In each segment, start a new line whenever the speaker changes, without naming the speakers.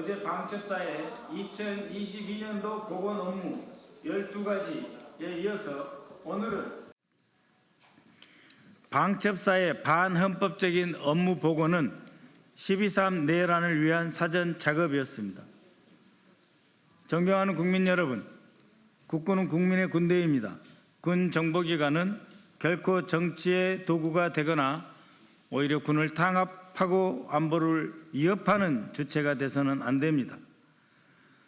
어제 방첩사의 2022년도 보건 업무 12가지에 이어서 오늘은 방첩사의 반헌법적인 업무 보고는 12.3 내란을 위한 사전 작업이었습니다. 존경하는 국민 여러분, 국군은 국민의 군대입니다. 군 정보기관은 결코 정치의 도구가 되거나 오히려 군을 탄압하고 안보를 위협하는 주체가 돼서는 안 됩니다.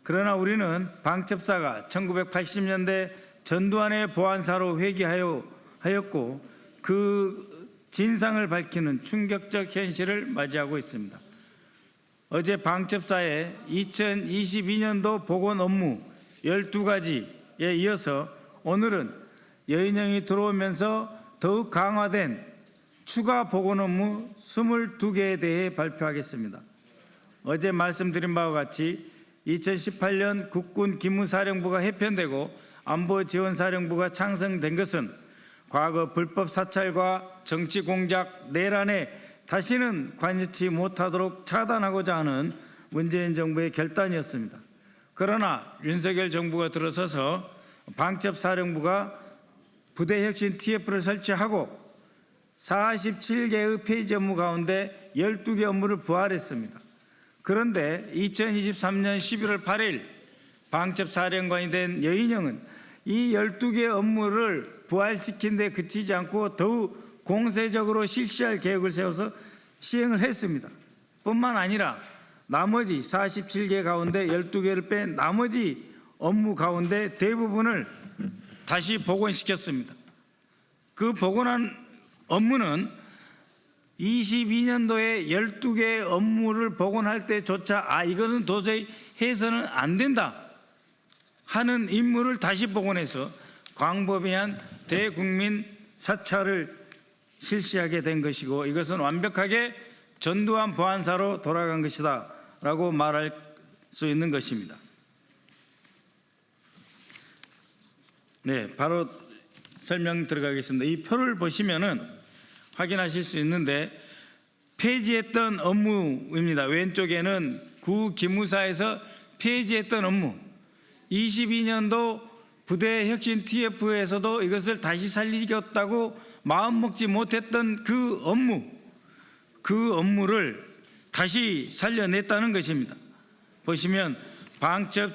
그러나 우리는 방첩사가 1980년대 전두환의 보안사로 회귀하였고 그 진상을 밝히는 충격적 현실을 맞이하고 있습니다. 어제 방첩사의 2022년도 보건 업무 12가지에 이어서 오늘은 여인령이 들어오면서 더욱 강화된 추가 보건 업무 22개에 대해 발표하겠습니다. 어제 말씀드린 바와 같이 2018년 국군 기무사령부가 해편되고 안보지원사령부가 창설된 것은 과거 불법 사찰과 정치 공작, 내란에 다시는 관여치 못하도록 차단하고자 하는 문재인 정부의 결단이었습니다. 그러나 윤석열 정부가 들어서서 방첩사령부가 부대혁신 TF를 설치하고 47개의 폐지 업무 가운데 12개 업무를 부활했습니다. 그런데 2023년 11월 8일 방첩사령관이 된 여인영은 이 12개 업무를 부활시킨 데 그치지 않고 더욱 공세적으로 실시할 계획을 세워서 시행을 했습니다. 뿐만 아니라 나머지 47개 가운데 12개를 뺀 나머지 업무 가운데 대부분을 다시 복원시켰습니다. 그 복원한 업무는 22년도에 12개의 업무를 복원할 때조차 이거는 도저히 해서는 안 된다 하는 임무를 다시 복원해서 광범위한 대국민 사찰을 실시하게 된 것이고 이것은 완벽하게 전두환 보안사로 돌아간 것이다 라고 말할 수 있는 것입니다. 네, 바로 설명 들어가겠습니다. 이 표를 보시면은 확인하실 수 있는데 폐지했던 업무입니다. 왼쪽에는 구 기무사에서 폐지했던 업무 22년도 부대혁신 TF에서도 이것을 다시 살리겠다고 마음먹지 못했던 그 업무를 다시 살려냈다는 것입니다. 보시면 방첩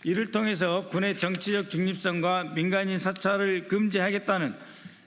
이를 통해서 군의 정치적 중립성과 민간인 사찰을 금지하겠다는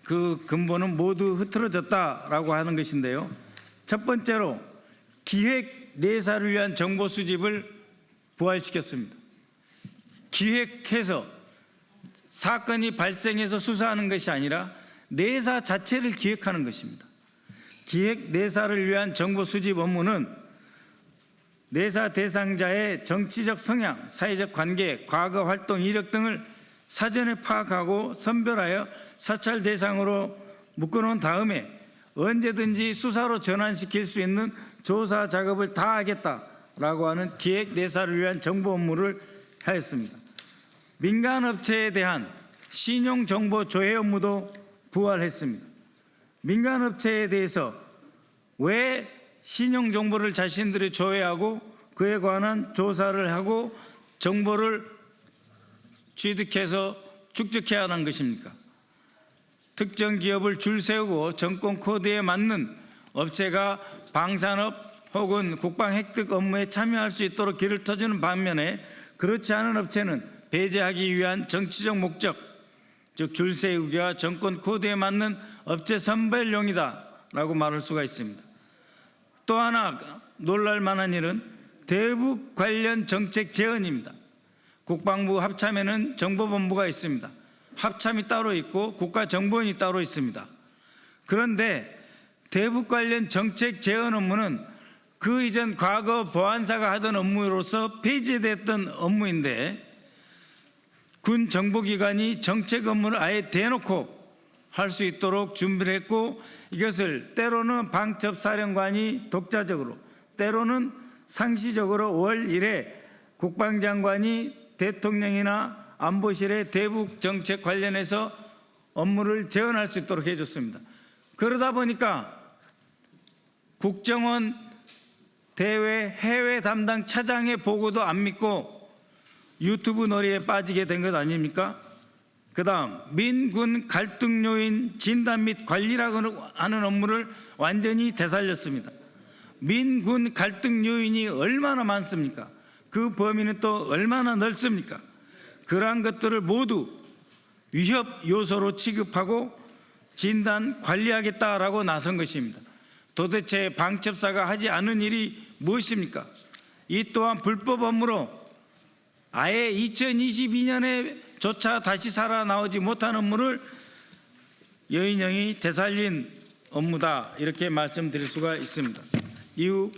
그 근본은 모두 흐트러졌다라고 하는 것인데요. 첫 번째로 기획 내사를 위한 정보 수집을 부활시켰습니다. 기획해서 사건이 발생해서 수사하는 것이 아니라 내사 자체를 기획하는 것입니다. 기획 내사를 위한 정보 수집 업무는 내사 대상자의 정치적 성향, 사회적 관계, 과거 활동 이력 등을 사전에 파악하고 선별하여 사찰 대상으로 묶어놓은 다음에 언제든지 수사로 전환시킬 수 있는 조사 작업을 다 하겠다라고 하는 기획 내사를 위한 정보 업무를 하였습니다. 민간업체에 대한 신용정보 조회 업무도 부활했습니다. 민간업체에 대해서 왜 신용정보를 자신들이 조회하고 그에 관한 조사를 하고 정보를 취득해서 축적해야 하는 것입니까? 특정 기업을 줄 세우고 정권 코드에 맞는 업체가 방산업 혹은 국방 획득 업무에 참여할 수 있도록 길을 터주는 반면에 그렇지 않은 업체는 배제하기 위한 정치적 목적, 즉 줄 세우기와 정권 코드에 맞는 업체 선별용이다 라고 말할 수가 있습니다. 또 하나 놀랄 만한 일은 대북 관련 정책 제언입니다. 국방부 합참에는 정보본부가 있습니다. 합참이 따로 있고 국가정보원이 따로 있습니다. 그런데 대북 관련 정책 제언 업무는 그 이전 과거 보안사가 하던 업무로서 폐지됐던 업무인데 군 정보기관이 정책 업무를 아예 대놓고 할 수 있도록 준비를 했고 이것을 때로는 방첩사령관이 독자적으로 때로는 상시적으로 월 1회 국방장관이 대통령이나 안보실에 대북 정책 관련해서 업무를 제언할 수 있도록 해줬습니다. 그러다 보니까 국정원 대외 해외 담당 차장의 보고도 안 믿고 유튜브 놀이에 빠지게 된 것 아닙니까? 그다음 민군 갈등 요인 진단 및 관리라고 하는 업무를 완전히 되살렸습니다. 민군 갈등 요인이 얼마나 많습니까? 그 범위는 또 얼마나 넓습니까? 그러한 것들을 모두 위협 요소로 취급하고 진단 관리하겠다라고 나선 것입니다. 도대체 방첩사가 하지 않은 일이 무엇입니까? 이 또한 불법 업무로 아예 2022년에조차 다시 살아나오지 못한 업무를 여인영이 되살린 업무다, 이렇게 말씀드릴 수가 있습니다. 이후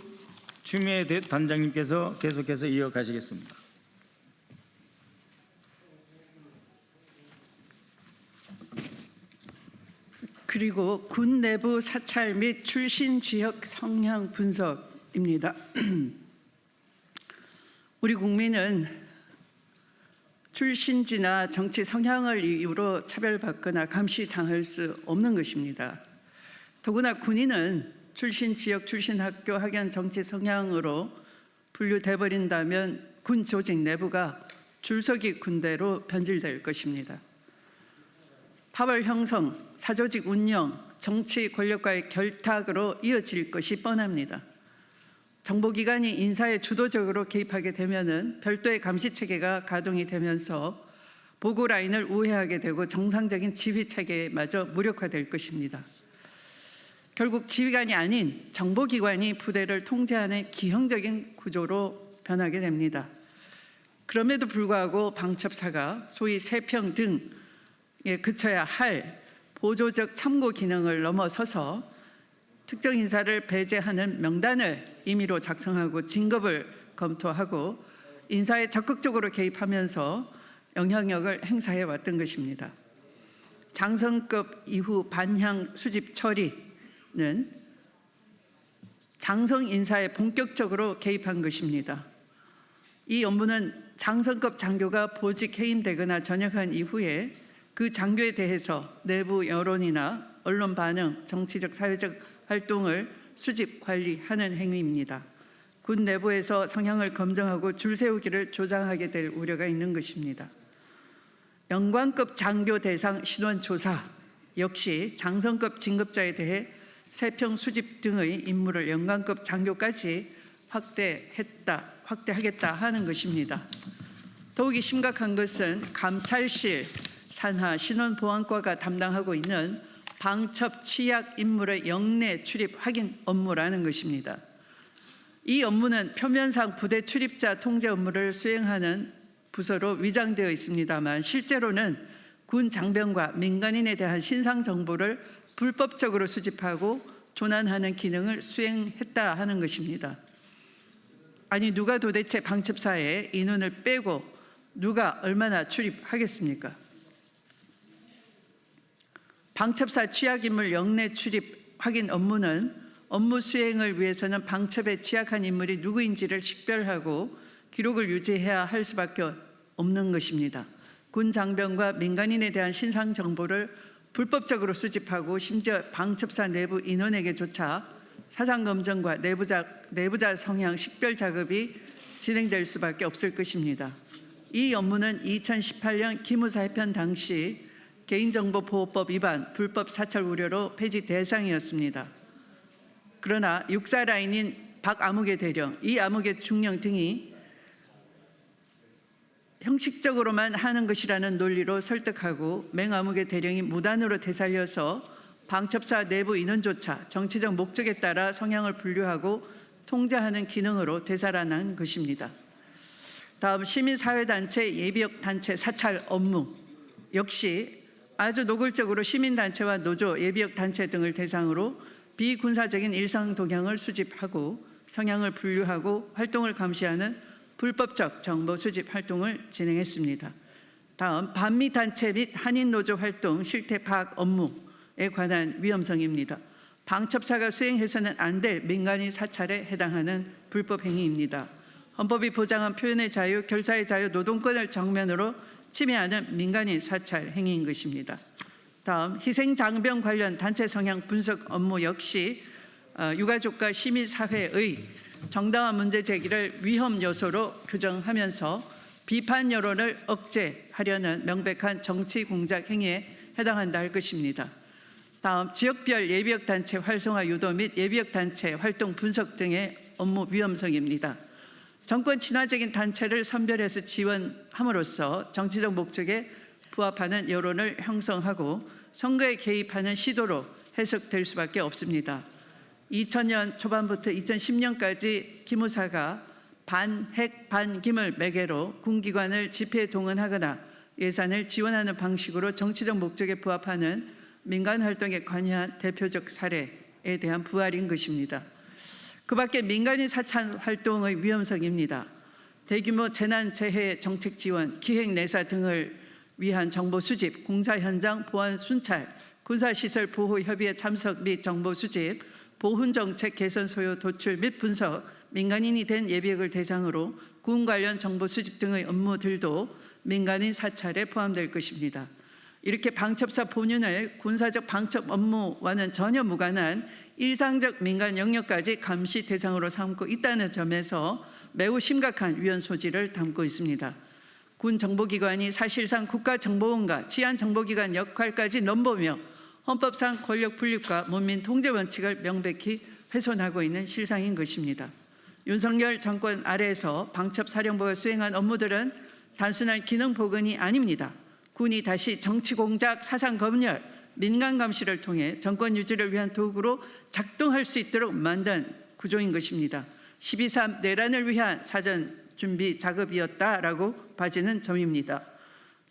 추미애 단장님께서 계속해서 이어가시겠습니다.
그리고 군 내부 사찰 및 출신 지역 성향 분석입니다. 우리 국민은 출신지나 정치 성향을 이유로 차별받거나 감시당할 수 없는 것입니다. 더구나 군인은 출신 지역, 출신 학교, 학연, 정치 성향으로 분류돼 버린다면 군 조직 내부가 줄서기 군대로 변질될 것입니다. 파벌 형성, 사조직 운영, 정치 권력과의 결탁으로 이어질 것이 뻔합니다. 정보기관이 인사에 주도적으로 개입하게 되면은 별도의 감시 체계가 가동이 되면서 보고 라인을 우회하게 되고 정상적인 지휘 체계마저 무력화될 것입니다. 결국 지휘관이 아닌 정보기관이 부대를 통제하는 기형적인 구조로 변하게 됩니다. 그럼에도 불구하고 방첩사가 소위 세평 등에 그쳐야 할 보조적 참고 기능을 넘어서서 특정 인사를 배제하는 명단을 임의로 작성하고 진급을 검토하고 인사에 적극적으로 개입하면서 영향력을 행사해 왔던 것입니다. 장성급 이후 반향 수집 처리는 장성 인사에 본격적으로 개입한 것입니다. 이 업무는 장성급 장교가 보직 해임되거나 전역한 이후에 그 장교에 대해서 내부 여론이나 언론 반응, 정치적, 사회적 활동을 수집, 관리하는 행위입니다. 군 내부에서 성향을 검증하고 줄 세우기를 조장하게 될 우려가 있는 것입니다. 영관급 장교 대상 신원 조사 역시 장성급 진급자에 대해 세평 수집 등의 임무를 영관급 장교까지 확대하겠다 하는 것입니다. 더욱이 심각한 것은 감찰실 산하 신원보안과가 담당하고 있는 방첩 취약 인물의 영내 출입 확인 업무라는 것입니다. 이 업무는 표면상 부대 출입자 통제 업무를 수행하는 부서로 위장되어 있습니다만 실제로는 군 장병과 민간인에 대한 신상 정보를 불법적으로 수집하고 조난하는 기능을 수행했다 하는 것입니다. 아니 누가 도대체 방첩사에 인원을 빼고 누가 얼마나 출입하겠습니까? 방첩사 취약인물 영내 출입 확인 업무는 업무 수행을 위해서는 방첩에 취약한 인물이 누구인지를 식별하고 기록을 유지해야 할 수밖에 없는 것입니다. 군 장병과 민간인에 대한 신상 정보를 불법적으로 수집하고 심지어 방첩사 내부 인원에게조차 사상 검증과 내부자 성향 식별 작업이 진행될 수밖에 없을 것입니다. 이 업무는 2018년 기무사 해편 당시 개인정보보호법 위반, 불법 사찰 우려로 폐지 대상이었습니다. 그러나 육사라인인 박아무개 대령, 이아무개 중령 등이 형식적으로만 하는 것이라는 논리로 설득하고 맹아무개 대령이 무단으로 되살려서 방첩사 내부 인원조차 정치적 목적에 따라 성향을 분류하고 통제하는 기능으로 되살아난 것입니다. 다음 시민사회단체 예비역단체 사찰 업무 역시 아주 노골적으로 시민단체와 노조, 예비역단체 등을 대상으로 비군사적인 일상 동향을 수집하고 성향을 분류하고 활동을 감시하는 불법적 정보 수집 활동을 진행했습니다. 다음 반미단체 및 한인노조 활동 실태 파악 업무에 관한 위험성입니다. 방첩사가 수행해서는 안 될 민간인 사찰에 해당하는 불법 행위입니다. 헌법이 보장한 표현의 자유, 결사의 자유, 노동권을 정면으로 침해하는 민간인 사찰 행위인 것입니다. 다음 희생장병 관련 단체 성향 분석 업무 역시 유가족과 시민사회의 정당한 문제 제기를 위험 요소로 규정하면서 비판 여론을 억제하려는 명백한 정치 공작 행위에 해당한다 할 것입니다. 다음, 지역별 예비역 단체 활성화 유도 및 예비역 단체 활동 분석 등의 업무 위험성입니다. 정권 친화적인 단체를 선별해서 지원함으로써 정치적 목적에 부합하는 여론을 형성하고 선거에 개입하는 시도로 해석될 수밖에 없습니다. 2000년 초반부터 2010년까지 기무사가 반핵 반김을 매개로 군기관을 집회에 동원하거나 예산을 지원하는 방식으로 정치적 목적에 부합하는 민간 활동에 관여한 대표적 사례에 대한 부활인 것입니다. 그 밖에 민간인 사찰 활동의 위험성입니다. 대규모 재난재해 정책 지원, 기획내사 등을 위한 정보 수집, 공사 현장 보안 순찰, 군사시설 보호 협의회 참석 및 정보 수집, 보훈 정책 개선 소요 도출 및 분석, 민간인이 된 예비역을 대상으로 군 관련 정보 수집 등의 업무들도 민간인 사찰에 포함될 것입니다. 이렇게 방첩사 본연의 군사적 방첩 업무와는 전혀 무관한 일상적 민간 영역까지 감시 대상으로 삼고 있다는 점에서 매우 심각한 위헌 소지를 담고 있습니다. 군 정보기관이 사실상 국가정보원과 치안정보기관 역할까지 넘보며 헌법상 권력 분립과 문민 통제 원칙을 명백히 훼손하고 있는 실상인 것입니다. 윤석열 정권 아래에서 방첩사령부가 수행한 업무들은 단순한 기능 복원이 아닙니다. 군이 다시 정치공작, 사상검열, 민간감시를 통해 정권 유지를 위한 도구로 작동할 수 있도록 만든 구조인 것입니다. 12.3 내란을 위한 사전 준비 작업이었다라고 봐지는 점입니다.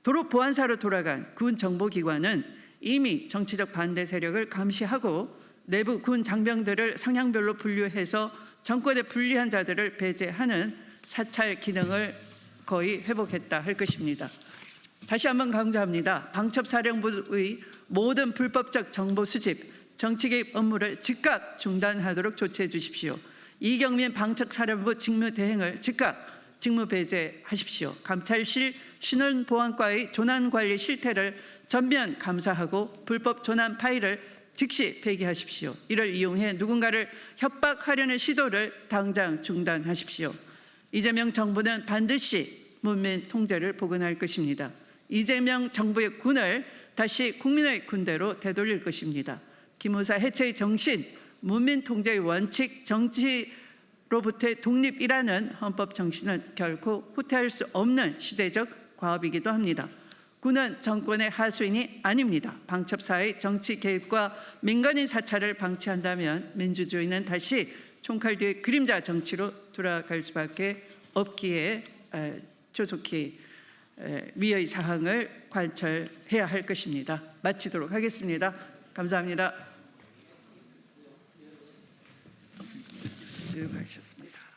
도로 보안사로 돌아간 군 정보기관은 이미 정치적 반대 세력을 감시하고 내부 군 장병들을 성향별로 분류해서 정권에 불리한 자들을 배제하는 사찰 기능을 거의 회복했다 할 것입니다. 다시 한번 강조합니다. 방첩사령부의 모든 불법적 정보 수집, 정치 개입 업무를 즉각 중단하도록 조치해 주십시오. 이경민 방첩사령부 직무대행을 즉각 직무 배제하십시오. 감찰실 신원보안과의 조난관리 실태를 전면 감사하고 불법 조난 파일을 즉시 폐기하십시오. 이를 이용해 누군가를 협박하려는 시도를 당장 중단하십시오. 이재명 정부는 반드시 문민 통제를 복원할 것입니다. 이재명 정부의 군을 다시 국민의 군대로 되돌릴 것입니다. 기무사 해체의 정신, 문민 통제의 원칙, 정치로부터의 독립이라는 헌법 정신은 결코 후퇴할 수 없는 시대적 과업이기도 합니다. 군은 정권의 하수인이 아닙니다. 방첩사의 정치 개입과 민간인 사찰을 방치한다면 민주주의는 다시 총칼 뒤의 그림자 정치로 돌아갈 수밖에 없기에 조속히 위의 사항을 관철해야 할 것입니다. 마치도록 하겠습니다. 감사합니다. 수고하셨습니다.